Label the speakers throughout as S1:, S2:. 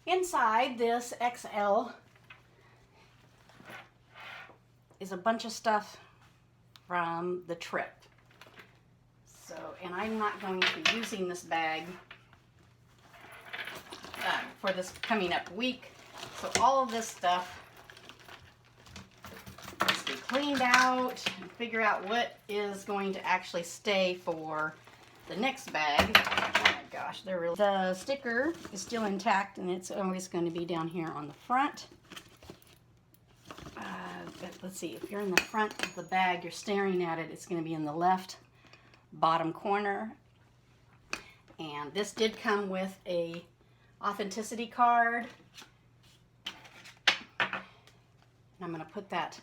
S1: Inside this XL is a bunch of stuff from the trip. So, and I'm not going to be using this bag for this coming up week. So all of this stuff needs to be cleaned out and figure out what is going to actually stay for the next bag. Oh my gosh, the sticker is still intact, and it's always going to be down here on the front. But let's see, if you're in the front of the bag, you're staring at it, it's going to be in the left bottom corner. And this did come with a authenticity card. And I'm going to put that,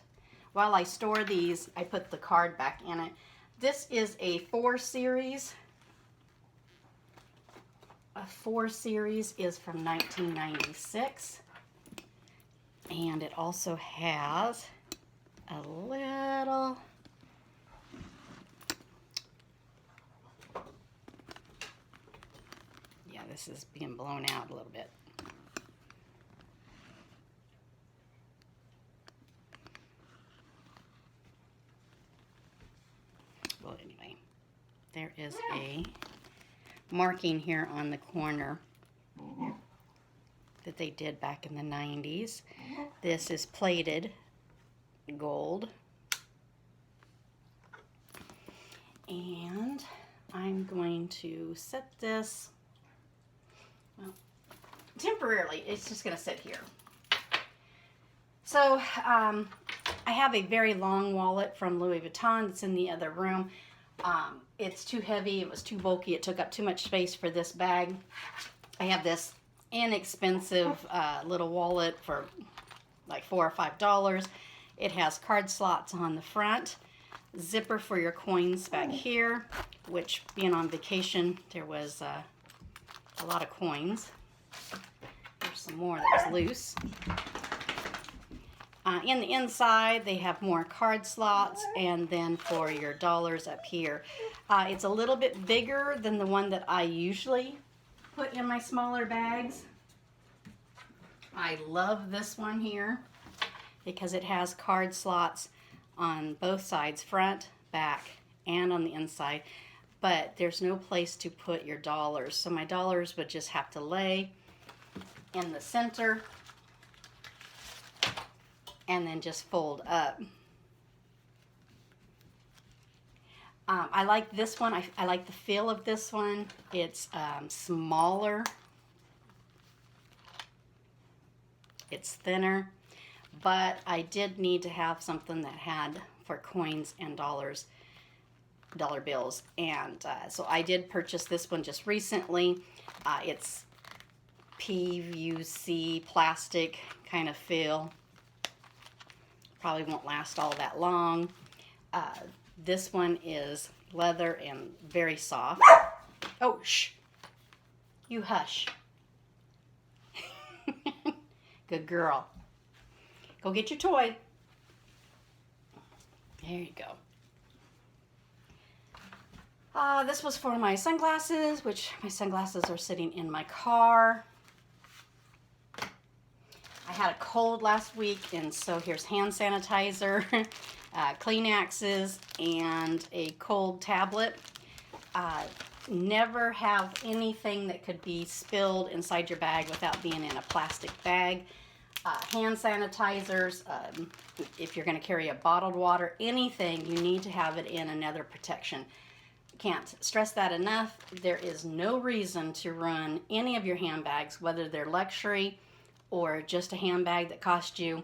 S1: while I store these, I put the card back in it. This is a 4 series. A 4 series is from 1996. And it also has a little this is being blown out a little bit. Well, anyway, there is a marking here on the corner that they did back in the 90s. This is plated gold. And I'm going to set this, well, temporarily. It's just going to sit here. So I have a very long wallet from Louis Vuitton that's in the other room. It's too heavy. It was too bulky. It took up too much space for this bag. I have this inexpensive little wallet for like $4 or $5. It has card slots on the front, zipper for your coins back here, which being on vacation, there was a lot of coins. There's some more that was loose. In the inside, they have more card slots, and then for your dollars up here. It's a little bit bigger than the one that I usually put in my smaller bags. I love this one here because it has card slots on both sides, front, back, and on the inside. But there's no place to put your dollars. So my dollars would just have to lay in the center and then just fold up. I like this one. I like the feel of this one. It's smaller. It's thinner. But I did need to have something that had for coins and dollars, dollar bills. And so I did purchase this one just recently. It's PVC plastic kind of feel. Probably won't last all that long. This one is leather and very soft. Oh, shh. You hush. Good girl. Go get your toy. There you go. This was for my sunglasses, which my sunglasses are sitting in my car. I had a cold last week, and so here's hand sanitizer, Kleenexes, and a cold tablet. Never have anything that could be spilled inside your bag without being in a plastic bag. Hand sanitizers, if you're going to carry a bottled water, anything, you need to have it in another protection. Can't stress that enough. There is no reason to run any of your handbags, whether they're luxury or just a handbag that cost you,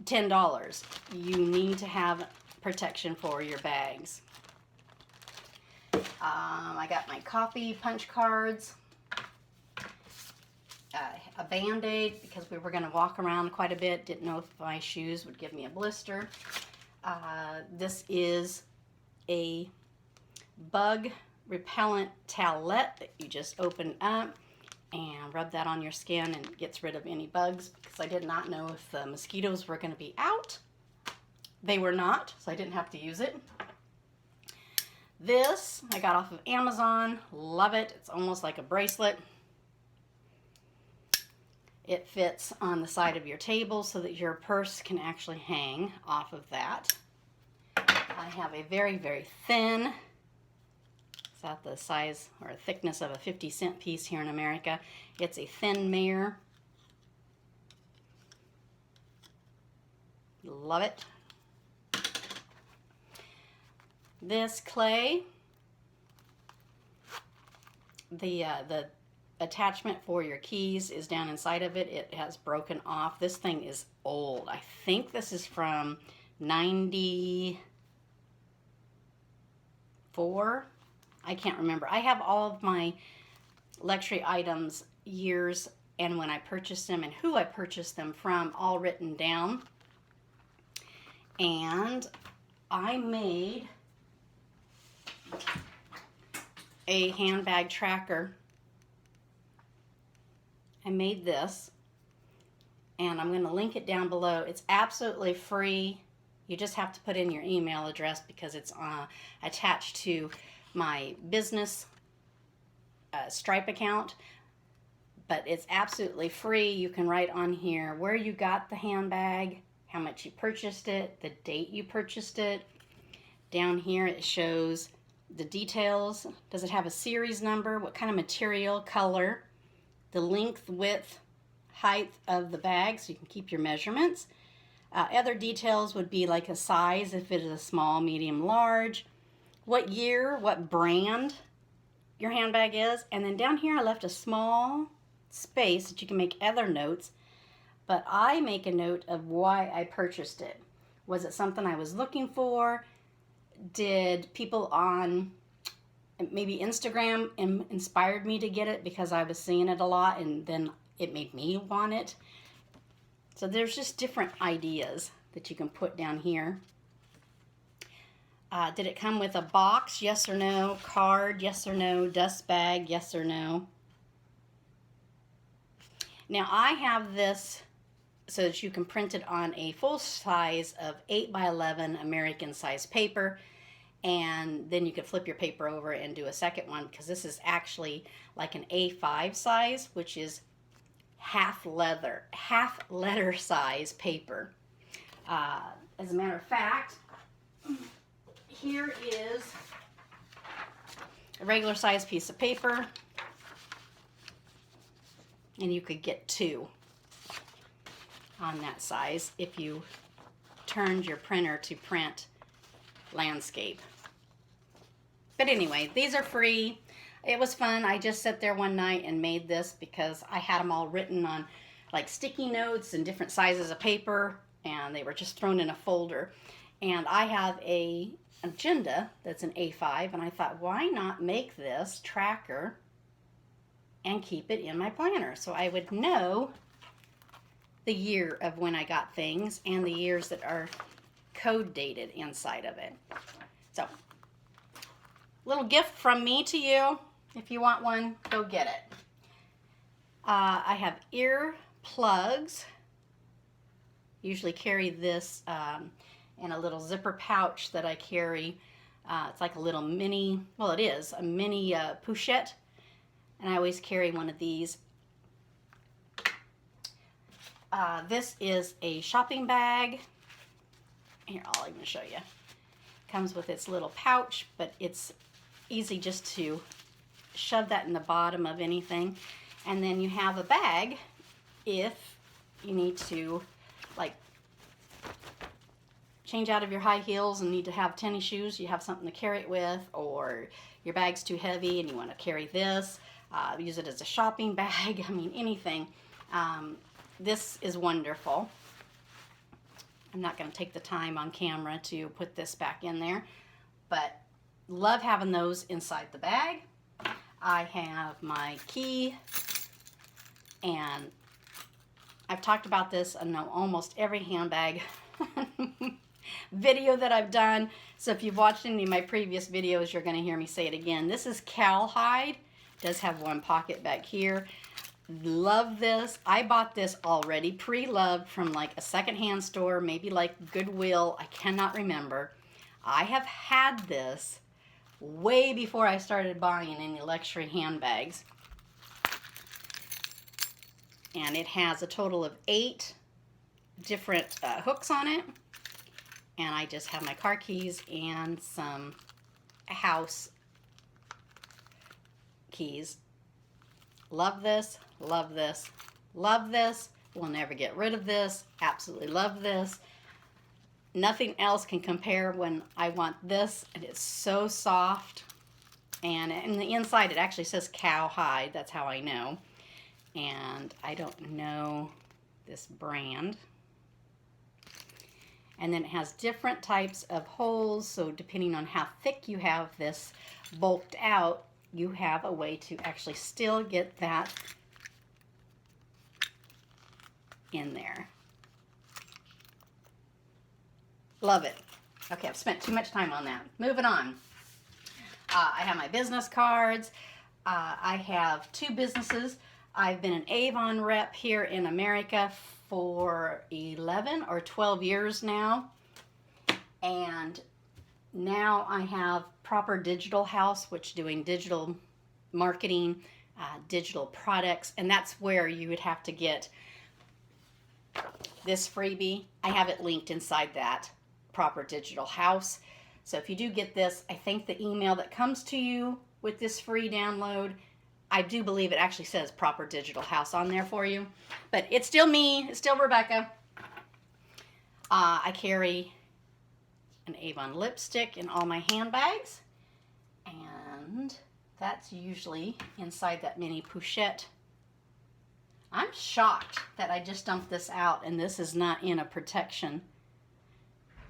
S1: $10. You need to have protection for your bags. I got my coffee punch cards, a Band-Aid because we were going to walk around quite a bit. Didn't know if my shoes would give me a blister. This is a bug repellent towelette that you just open up and rub that on your skin and it gets rid of any bugs, because I did not know if the mosquitoes were going to be out. They were not, so I didn't have to use it. This I got off of Amazon. Love it. It's almost like a bracelet. It fits on the side of your table so that your purse can actually hang off of that. I have a very, very thin, it's at the size or thickness of a 50-cent piece here in America. It's a thin mirror. Love it. This clay, the attachment for your keys is down inside of it. It has broken off. This thing is old. I think this is from 94. I can't remember. I have all of my luxury items, years, and when I purchased them and who I purchased them from, all written down. And I made a handbag tracker. I made this, and I'm going to link it down below. It's absolutely free. You just have to put in your email address because it's attached to my business Stripe account, but it's absolutely free. You can write on here where you got the handbag, how much you purchased it, the date you purchased it. Down here it shows the details. Does it have a series number? What kind of material, color, the length, width, height of the bag so you can keep your measurements. Other details would be like a size, if it is a small, medium, large, what year, what brand your handbag is. And then down here I left a small space that you can make other notes, but I make a note of why I purchased it. Was it something I was looking for? Did people on maybe Instagram inspired me to get it because I was seeing it a lot and then it made me want it? So there's just different ideas that you can put down here. Did it come with a box? Yes or no. Card? Yes or no. Dust bag? Yes or no. Now I have this so that you can print it on a full size of 8x11 American size paper, and then you can flip your paper over and do a second one because this is actually like an A5 size, which is half letter size paper. As a matter of fact, here is a regular size piece of paper, and you could get two on that size if you turned your printer to print landscape. But anyway, these are free. It was fun. I just sat there one night and made this because I had them all written on like sticky notes and different sizes of paper, and they were just thrown in a folder. And I have a agenda that's an A5, and I thought, why not make this tracker and keep it in my planner so I would know the year of when I got things and the years that are code dated inside of it. So, little gift from me to you. If you want one, go get it. I have ear plugs. Usually carry this in a little zipper pouch that I carry. It's like a little mini, well it is, a mini pochette. And I always carry one of these. This is a shopping bag. Here, I'll even show you. Comes with its little pouch, but it's easy just to shove that in the bottom of anything. And then you have a bag if you need to, like, change out of your high heels and need to have tennis shoes. You have something to carry it with, or your bag's too heavy and you want to carry this. Use it as a shopping bag. I mean, anything. This is wonderful. I'm not going to take the time on camera to put this back in there, but love having those inside the bag. I have my key, and I've talked about this in almost every handbag video that I've done. So if you've watched any of my previous videos, you're going to hear me say it again. This is cowhide. Does have one pocket back here. Love this. I bought this already pre-loved from like a secondhand store, maybe like Goodwill. I cannot remember. I have had this way before I started buying any luxury handbags. And it has a total of 8 different hooks on it. And I just have my car keys and some house keys. Love this, love this, love this. We'll never get rid of this. Absolutely love this. Nothing else can compare when I want this. And it's so soft. And in the inside, it actually says cowhide. That's how I know. And I don't know this brand. And then it has different types of holes. So depending on how thick you have this bulked out, you have a way to actually still get that in there. Love it. Okay, I've spent too much time on that. Moving on. I have my business cards. I have 2 businesses. I've been an Avon rep here in America for 11 or 12 years now. And now I have Proper Digital House, which doing digital marketing, digital products. And that's where you would have to get this freebie. I have it linked inside that Proper Digital House. So if you do get this, I think the email that comes to you with this free download, I do believe it actually says Proper Digital House on there for you. But it's still me. It's still Rebecca. I carry an Avon lipstick in all my handbags. And that's usually inside that mini pochette. I'm shocked that I just dumped this out and this is not in a protection.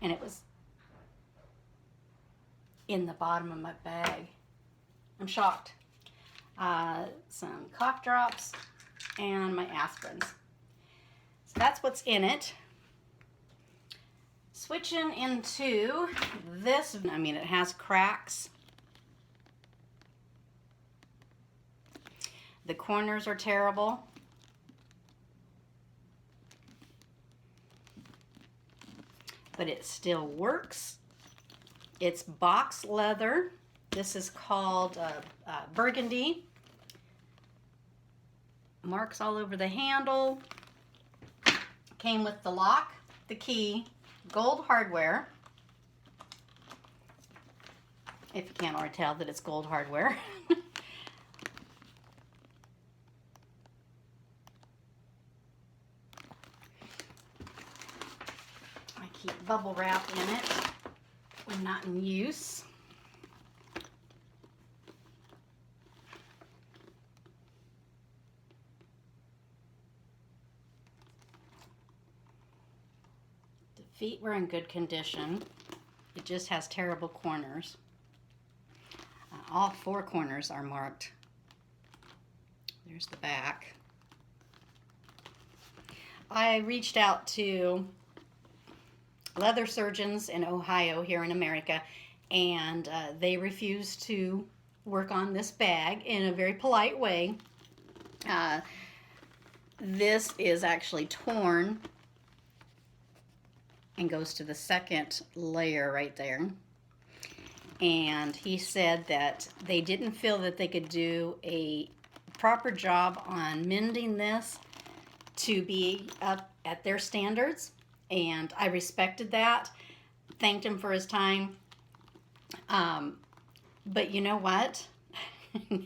S1: And it was in the bottom of my bag. I'm shocked. Some cough drops and my aspirins. So that's what's in it. Switching into this, I mean, it has cracks. The corners are terrible. But it still works. It's box leather. This is called burgundy. Marks all over the handle. Came with the lock, the key, gold hardware. If you can't already tell that it's gold hardware. I keep bubble wrap in it when not in use. Feet were in good condition. It just has terrible corners. All 4 corners are marked. There's the back. I reached out to leather surgeons in Ohio here in America, and they refused to work on this bag in a very polite way. This is actually torn and goes to the second layer right there. And he said that they didn't feel that they could do a proper job on mending this to be up at their standards. And I respected that. Thanked him for his time. But you know what?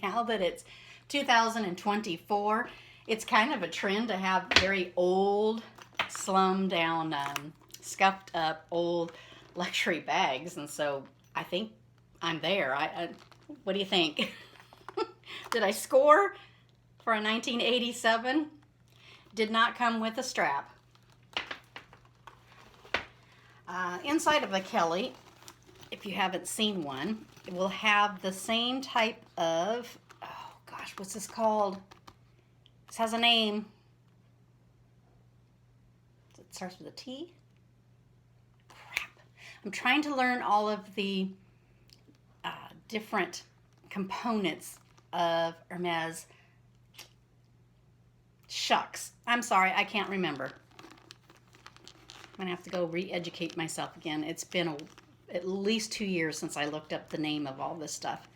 S1: Now that it's 2024, it's kind of a trend to have very old, slummed down, scuffed up old luxury bags, and so I think I'm there. What do you think? Did I score for a 1987? Did not come with a strap. Inside of a Kelly, if you haven't seen one, it will have the same type of, oh gosh, what's this called? This has a name. It starts with a T. I'm trying to learn all of the different components of Hermes. Shucks. I'm sorry, I can't remember. I'm going to have to go re-educate myself again. It's been at least 2 years since I looked up the name of all this stuff.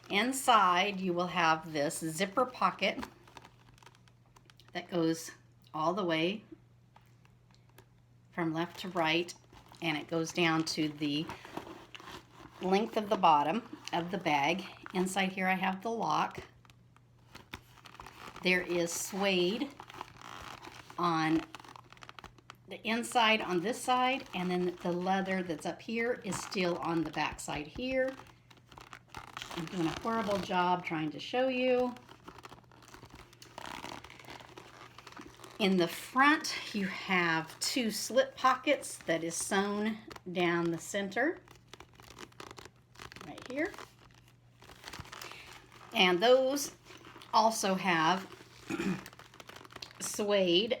S1: Inside, you will have this zipper pocket. that goes all the way from left to right, and it goes down to the length of the bottom of the bag. Inside here I have the lock. There is suede on the inside on this side, and then the leather that's up here is still on the back side here. I'm doing a horrible job trying to show you. In the front, you have two slip pockets that is sewn down the center, right here. And those also have suede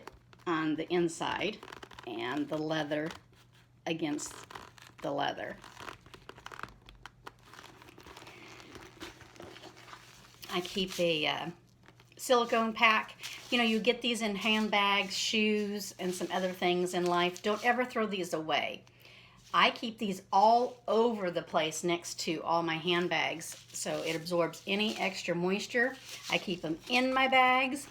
S1: on the inside and the leather against the leather. I keep a silicone pack. You know, you get these in handbags, shoes, and some other things in life. Don't ever throw these away. I keep these all over the place next to all my handbags, so it absorbs any extra moisture. I keep them in my bags,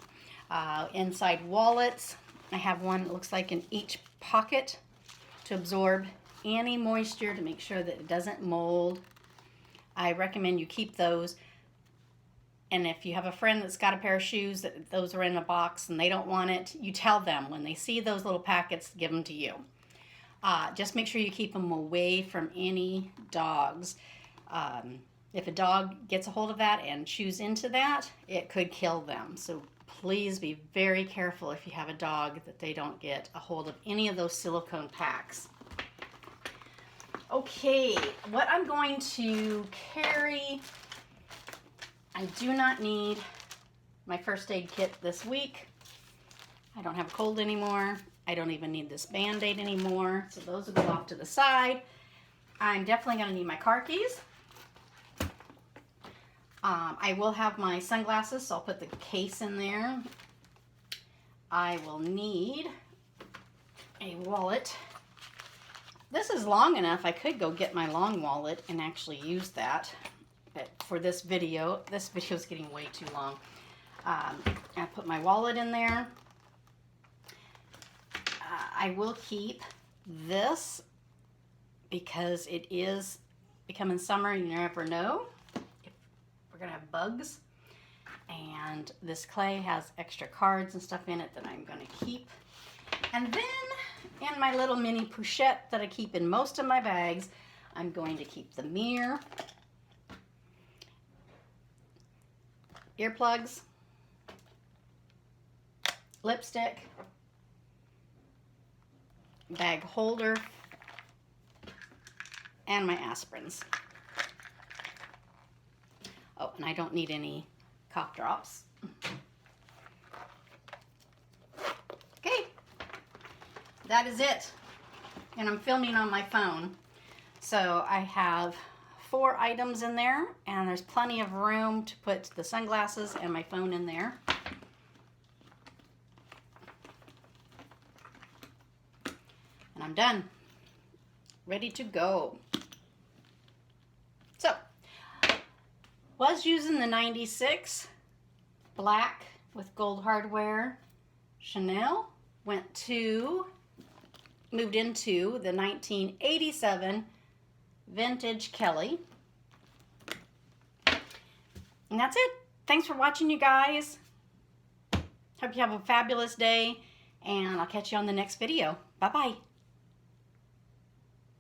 S1: inside wallets. I have one that looks like in each pocket to absorb any moisture to make sure that it doesn't mold. I recommend you keep those. And if you have a friend that's got a pair of shoes that those are in a box and they don't want it, you tell them when they see those little packets, give them to you. Just make sure you keep them away from any dogs. If a dog gets a hold of that and chews into that, it could kill them. So please be very careful if you have a dog that they don't get a hold of any of those silicone packs. Okay, what I'm going to carry, I do not need my first aid kit this week. I don't have a cold anymore. I don't even need this Band-Aid anymore. So those will go off to the side. I'm definitely going to need my car keys. I will have my sunglasses, so I'll put the case in there. I will need a wallet. This is long enough. I could go get my long wallet and actually use that. But for this video is getting way too long. I put my wallet in there. I will keep this because it is becoming summer. You never know if we're going to have bugs. And this clay has extra cards and stuff in it that I'm going to keep. And then in my little mini pochette that I keep in most of my bags, I'm going to keep the mirror, earplugs, lipstick, bag holder, and my aspirins. Oh, and I don't need any cough drops. Okay, that is it. And I'm filming on my phone. So I have 4 items in there, and there's plenty of room to put the sunglasses and my phone in there. And I'm done. Ready to go. So, was using the 96 black with gold hardware Chanel. Moved into the 1987 vintage Kelly. And that's it. Thanks for watching, you guys. Hope you have a fabulous day, and I'll catch you on the next video. Bye-bye.